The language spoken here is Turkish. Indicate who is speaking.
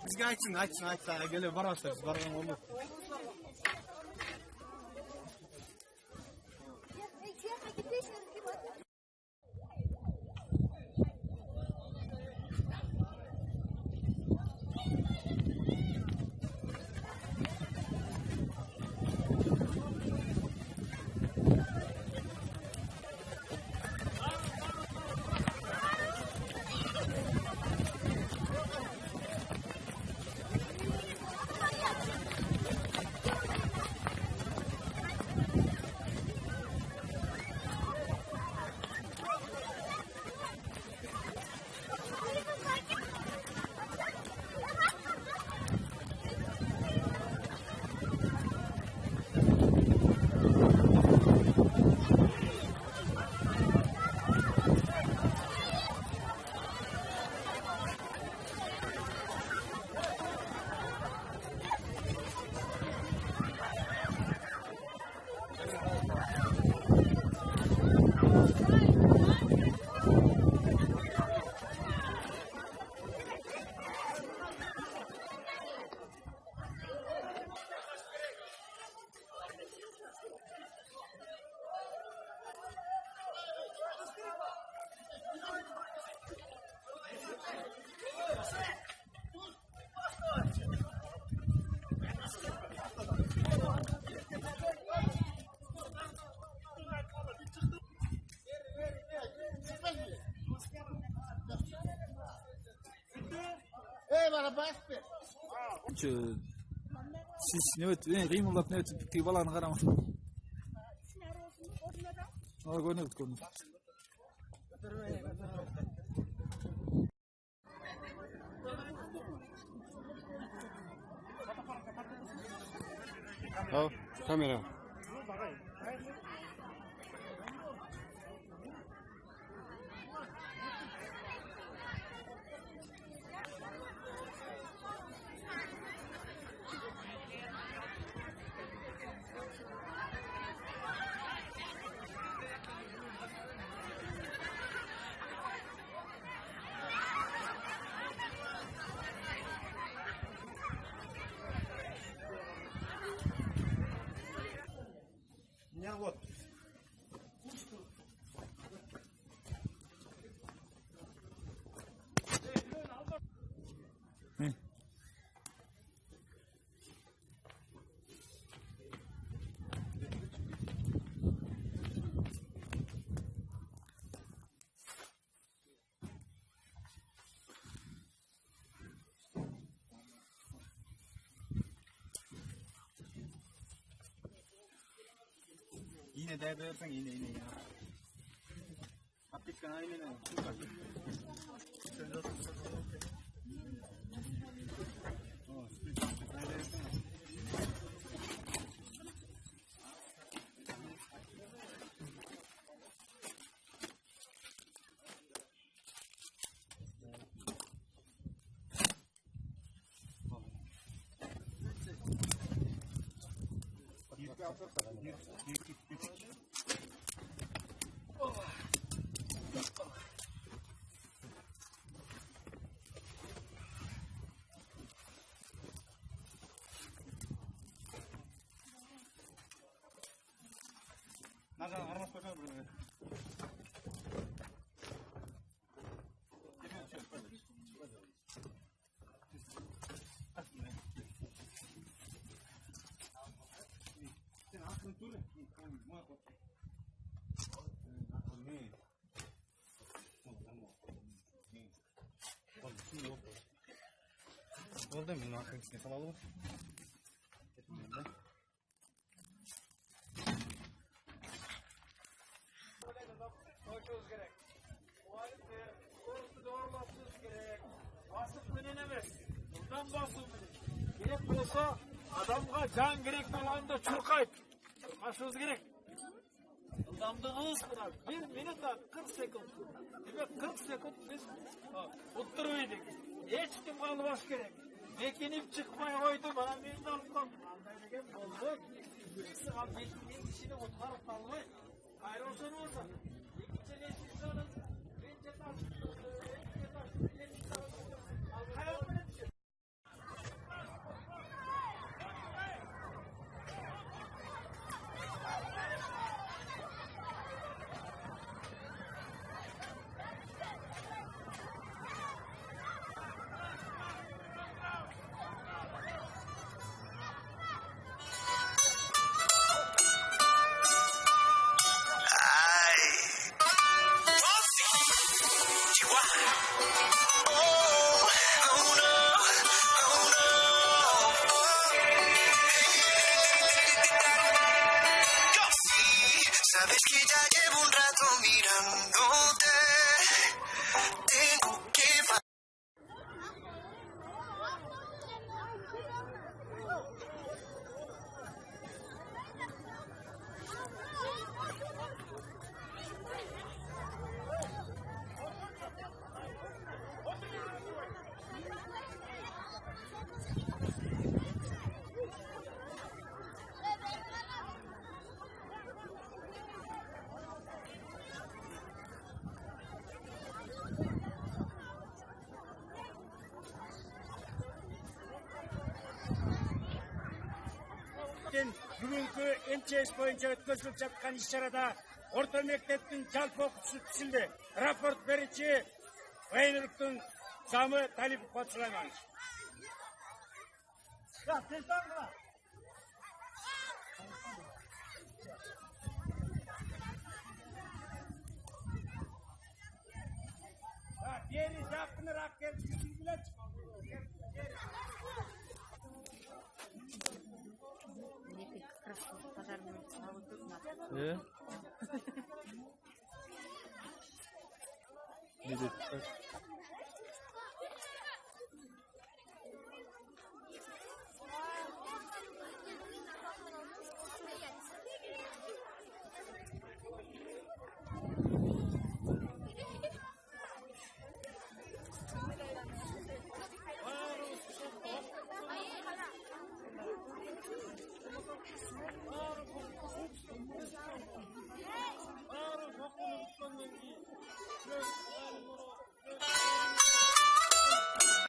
Speaker 1: Bizga aytsin. Gele barasız, bargan oldu. Siz ne ötü? Kıyımlık ne ötü? Kıybalarını karama. Görünüyor.
Speaker 2: Al, kamera.
Speaker 1: Вот. Yine de versen yine ya. Hakikaten aynen öyle. Süper. Nereden armas bakar buraya? Oldu mu? Nakın içine salalım. Gerek. Orası doğrulmasınız gerek. Basıp önenemez. Buradan basılmıyor. Gerek olsa adamga can gerek olanda çurkayıp. Çurkaşınız gerek. Adamdığınız kadar 1 minuta 40 sekund. Demek 40 sekund biz oturuyduk. Hiç kim kalmaz gerek. Mekinip çıkmaya koydu bana bir de alıp kaldım. Anlayacak oldu. Birisi al 5.000 kişini oturup kalmayı. Hayır olsa ne olsa.
Speaker 3: бүгүнкү МЧС боюнча өткөзүлүп жаткан иш-чарада орто мектептин жалпы окуучусу түзүлдү. Рапорт берүүчү Байнуровдун замы Талиповго сулайман. Бери жакыныраак келип билет.
Speaker 2: Не?